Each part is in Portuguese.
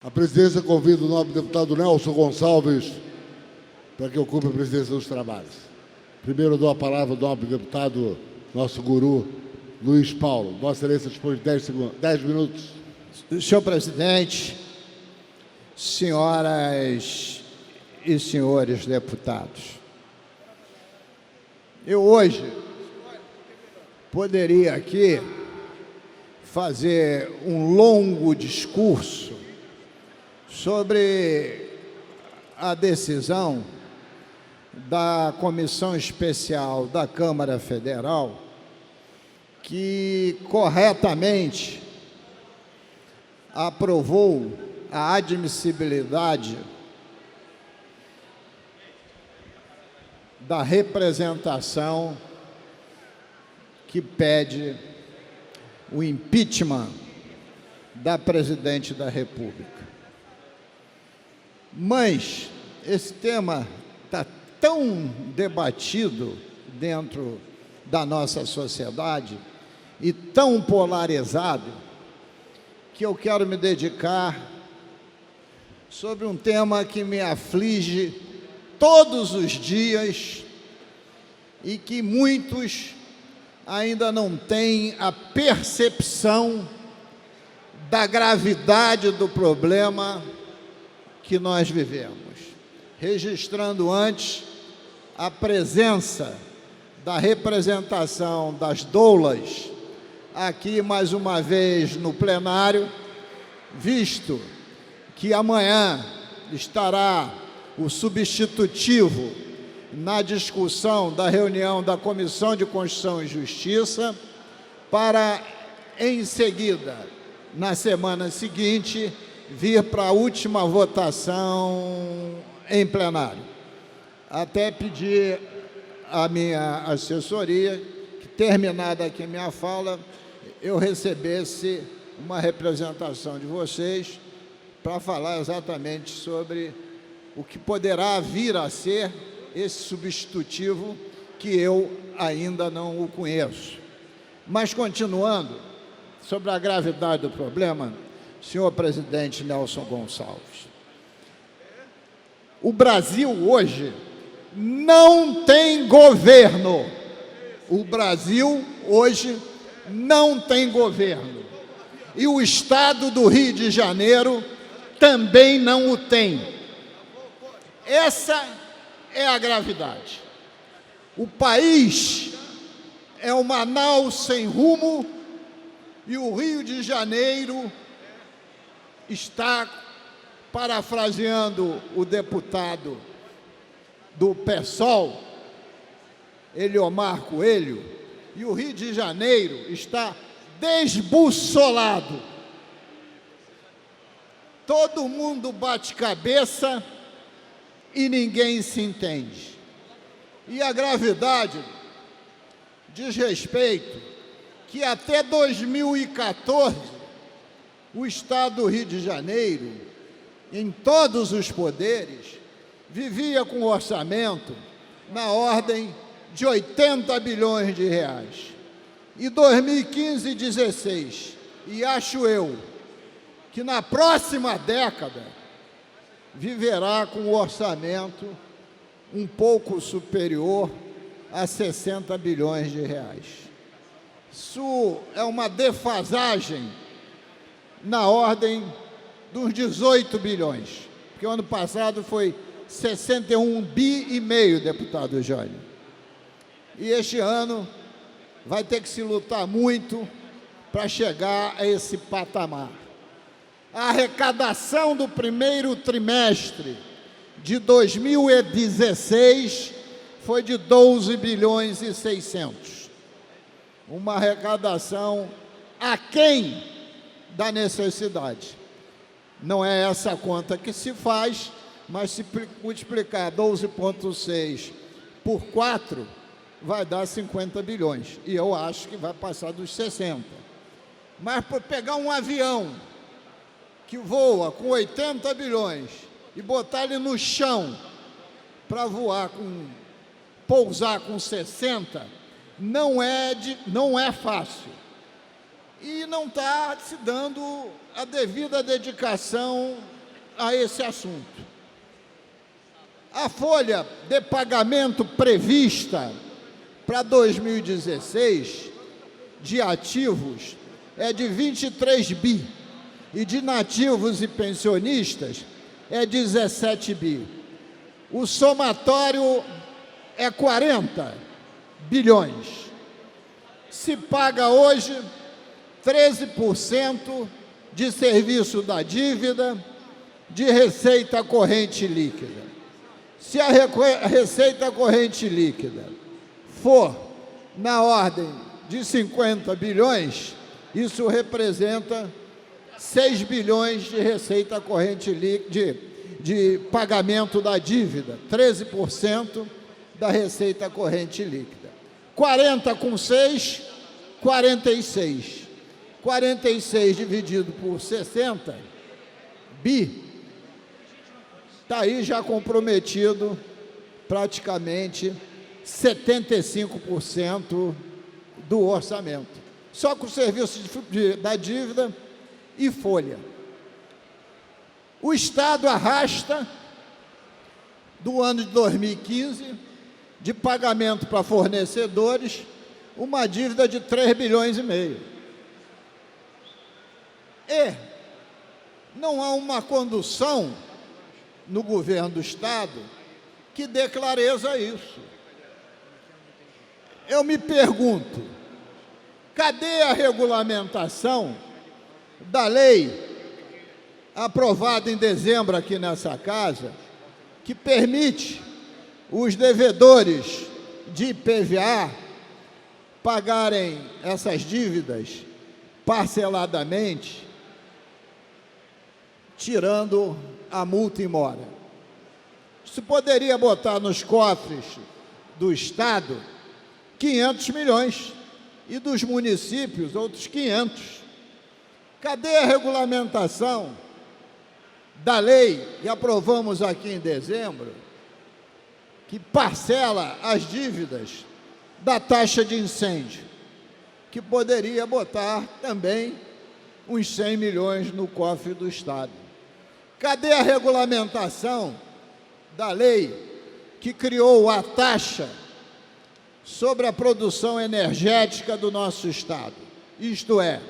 A presidência convida o nobre deputado Nelson Gonçalves para que ocupe a presidência dos trabalhos. Primeiro dou a palavra ao nobre deputado, nosso guru, Luiz Paulo. Vossa Excelência dispõe de 10 minutos. Senhor presidente, senhoras e senhores deputados, eu hoje poderia aqui fazer um longo discurso sobre a decisão da Comissão Especial da Câmara Federal, que corretamente aprovou a admissibilidade da representação que pede o impeachment da presidente da República. Mas esse tema está tão debatido dentro da nossa sociedade e tão polarizado que eu quero me dedicar sobre um tema que me aflige todos os dias e que muitos ainda não têm a percepção da gravidade do problema que nós vivemos. Registrando antes a presença da representação das doulas aqui mais uma vez no plenário, visto que amanhã estará o substitutivo na discussão da reunião da Comissão de Constituição e Justiça, para, em seguida, na semana seguinte, vir para a última votação em plenário. Até pedir à minha assessoria que, terminada aqui a minha fala, eu recebesse uma representação de vocês para falar exatamente sobre o que poderá vir a ser esse substitutivo, que eu ainda não o conheço. Mas, continuando, sobre a gravidade do problema, senhor presidente Nelson Gonçalves, o Brasil hoje não tem governo. O Brasil hoje não tem governo. E o Estado do Rio de Janeiro também não o tem. Essa é a gravidade. O país é uma nau sem rumo e o Rio de Janeiro está, parafraseando o deputado do PSOL, Eliomar Coelho, e o Rio de Janeiro está desbussolado. Todo mundo bate cabeça e ninguém se entende. E a gravidade diz respeito que até 2014 o Estado do Rio de Janeiro, em todos os poderes, vivia com um orçamento na ordem de 80 bilhões de reais. E 2015 e 2016, e acho eu que na próxima década viverá com um orçamento um pouco superior a 60 bilhões de reais. Isso é uma defasagem na ordem dos 18 bilhões, porque o ano passado foi 61,5 bi, deputado Jânio. E este ano vai ter que se lutar muito para chegar a esse patamar. A arrecadação do primeiro trimestre de 2016 foi de 12 bilhões e 600. Uma arrecadação aquém da necessidade. Não é essa a conta que se faz, mas se multiplicar 12,6 por 4, vai dar 50 bilhões. E eu acho que vai passar dos 60. Mas para pegar um avião que voa com 80 bilhões e botar ele no chão para pousar com 60, não é fácil. E não está se dando a devida dedicação a esse assunto. A folha de pagamento prevista para 2016 de ativos é de 23 bi e de nativos e pensionistas é 17 bi. O somatório é 40 bilhões. Se paga hoje 13% de serviço da dívida, de receita corrente líquida. Se a receita corrente líquida for na ordem de 50 bilhões, isso representa 6 bilhões de receita corrente líquida, de pagamento da dívida, 13% da receita corrente líquida. 40 com 6, 46. 46 dividido por 60 bi, está aí já comprometido praticamente 75% do orçamento. Só com o serviço da dívida e folha. O Estado arrasta, do ano de 2015, de pagamento para fornecedores, uma dívida de 3 bilhões e meio. E não há uma condução no governo do Estado que dê clareza a isso. Eu me pergunto, cadê a regulamentação da lei aprovada em dezembro aqui nessa casa, que permite os devedores de IPVA pagarem essas dívidas parceladamente, tirando a multa em mora? Isso poderia botar nos cofres do Estado 500 milhões e dos municípios outros 500. Cadê a regulamentação da lei que aprovamos aqui em dezembro, que parcela as dívidas da taxa de incêndio, que poderia botar também uns 100 milhões no cofre do Estado? Cadê a regulamentação da lei que criou a taxa sobre a produção energética do nosso Estado? Isto é,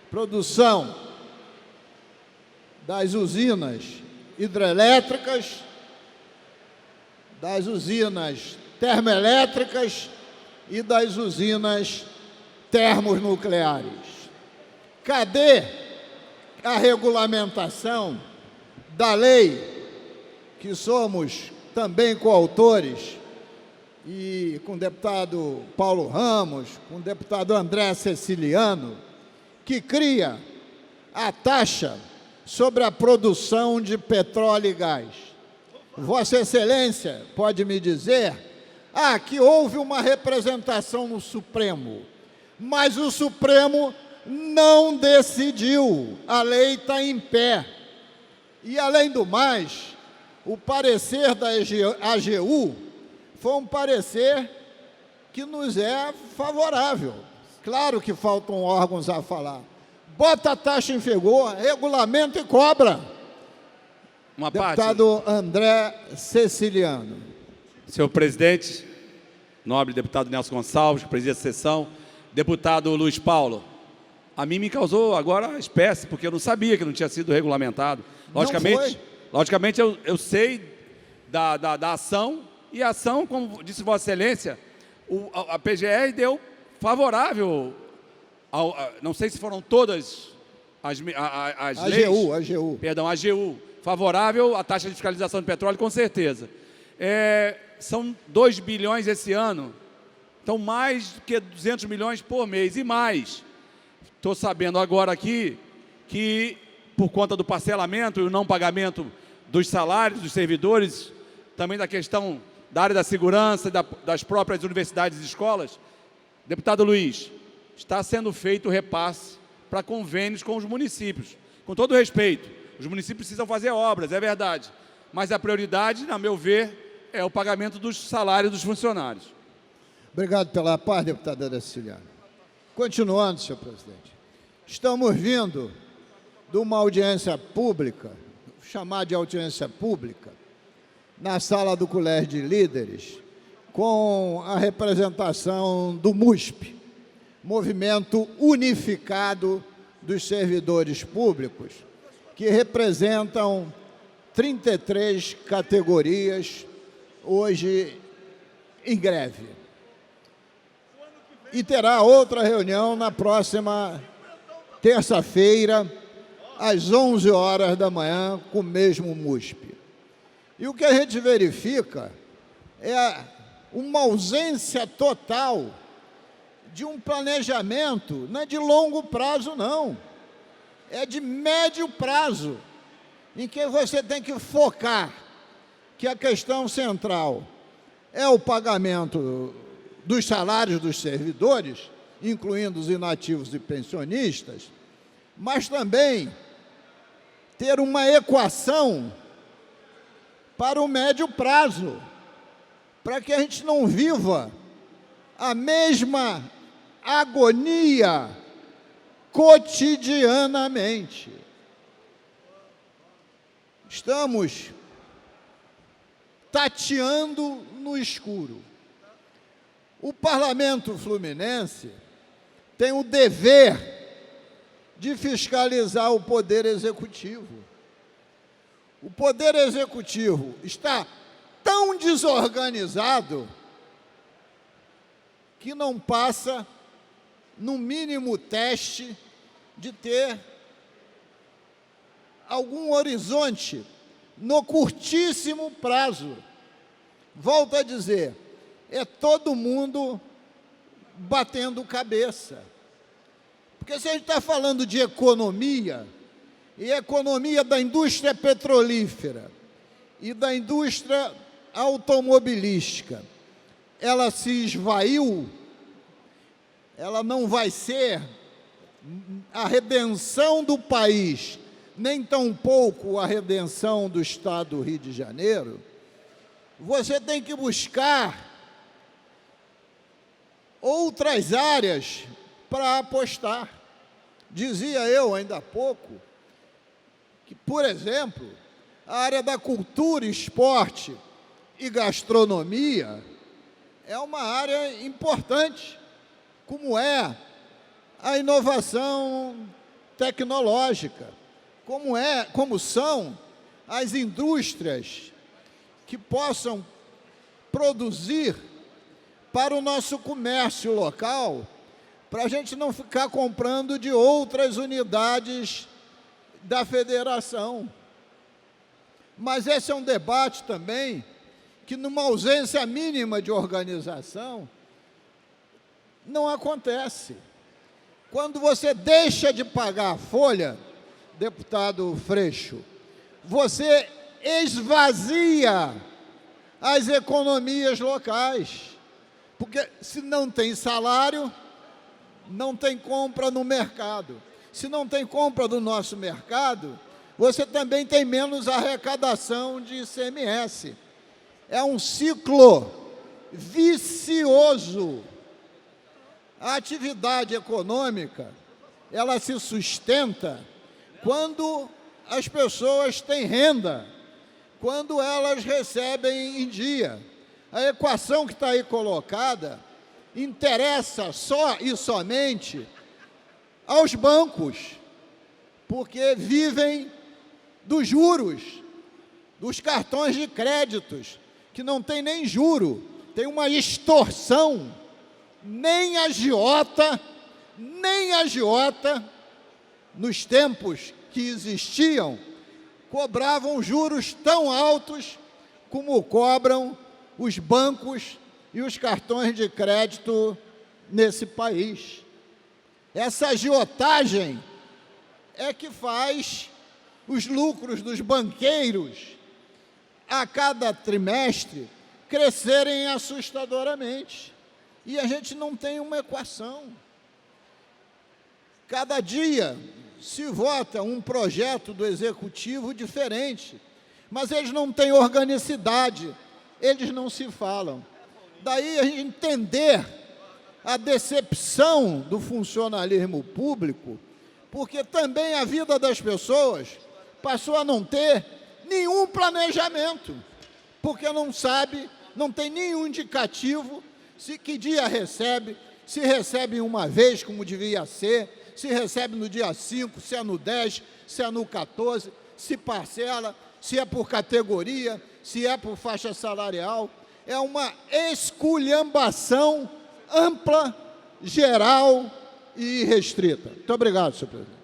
produção das usinas hidrelétricas, das usinas termoelétricas e das usinas termonucleares. Cadê a regulamentação da lei, que somos também coautores, e com o deputado Paulo Ramos, com o deputado André Ceciliano, que cria a taxa sobre a produção de petróleo e gás? Vossa Excelência pode me dizer que houve uma representação no Supremo, mas o Supremo não decidiu, a lei está em pé. E, além do mais, o parecer da AGU foi um parecer que nos é favorável. Claro que faltam órgãos a falar. Bota a taxa em vigor, regulamento e cobra. Deputado André Ceciliano. Senhor presidente, nobre deputado Nelson Gonçalves, que preside a sessão, deputado Luiz Paulo, a mim me causou agora espécie, porque eu não sabia que não tinha sido regulamentado. Logicamente eu sei da ação, e a ação, como disse Vossa Excelência, a PGR deu favorável, não sei se foram todas as leis. AGU. Perdão, a AGU, favorável à taxa de fiscalização de petróleo, com certeza. São 2 bilhões esse ano, então mais do que 200 milhões por mês, e mais. Estou sabendo agora aqui que, por conta do parcelamento e o não pagamento dos salários dos servidores, também da questão da área da segurança, das próprias universidades e escolas, deputado Luiz, está sendo feito o repasse para convênios com os municípios. Com todo respeito, os municípios precisam fazer obras, é verdade, mas a prioridade, na meu ver, é o pagamento dos salários dos funcionários. Obrigado pela paz, deputado Ceciliano. Continuando, senhor presidente. Estamos vindo de uma audiência pública, chamar de audiência pública, na sala do Colégio de Líderes, com a representação do MUSP, Movimento Unificado dos Servidores Públicos, que representam 33 categorias hoje em greve. E terá outra reunião na próxima terça-feira, às 11 horas da manhã, com o mesmo MUSP. E o que a gente verifica é uma ausência total de um planejamento, não é de longo prazo, não. É de médio prazo, em que você tem que focar que a questão central é o pagamento dos salários dos servidores, incluindo os inativos e pensionistas, mas também ter uma equação para o médio prazo, para que a gente não viva a mesma agonia cotidianamente. Estamos tateando no escuro. O Parlamento Fluminense tem o dever de fiscalizar o Poder Executivo. O Poder Executivo está tão desorganizado que não passa, no mínimo, teste de ter algum horizonte no curtíssimo prazo. Volto a dizer, é todo mundo batendo cabeça. Porque se a gente está falando de economia, e economia da indústria petrolífera e da indústria automobilística, ela se esvaiu, ela não vai ser a redenção do país, nem tampouco a redenção do Estado do Rio de Janeiro. Você tem que buscar outras áreas para apostar. Dizia eu ainda há pouco que, por exemplo, a área da cultura, esporte e gastronomia é uma área importante, como é a inovação tecnológica, como são as indústrias que possam produzir para o nosso comércio local, para a gente não ficar comprando de outras unidades da federação. Mas esse é um debate também que, numa ausência mínima de organização, não acontece. Quando você deixa de pagar a folha, deputado Freixo, você esvazia as economias locais, porque se não tem salário, não tem compra no mercado. Se não tem compra no nosso mercado, você também tem menos arrecadação de ICMS. É um ciclo vicioso. A atividade econômica, ela se sustenta quando as pessoas têm renda, quando elas recebem em dia. A equação que está aí colocada interessa só e somente aos bancos, porque vivem dos juros, dos cartões de créditos, que não tem nem juro, tem uma extorsão. Nem agiota, nos tempos que existiam, cobravam juros tão altos como cobram os bancos e os cartões de crédito nesse país. Essa agiotagem é que faz os lucros dos banqueiros a cada trimestre crescerem assustadoramente. E a gente não tem uma equação. Cada dia se vota um projeto do Executivo diferente, mas eles não têm organicidade, eles não se falam. Daí a gente entender a decepção do funcionalismo público porque também a vida das pessoas passou a não ter nenhum planejamento, porque não sabe, não tem nenhum indicativo se que dia recebe, se recebe uma vez, como devia ser, se recebe no dia 5, se é no 10, se é no 14, se parcela, se é por categoria, se é por faixa salarial. É uma esculhambação ampla, geral e restrita. Muito obrigado, senhor presidente.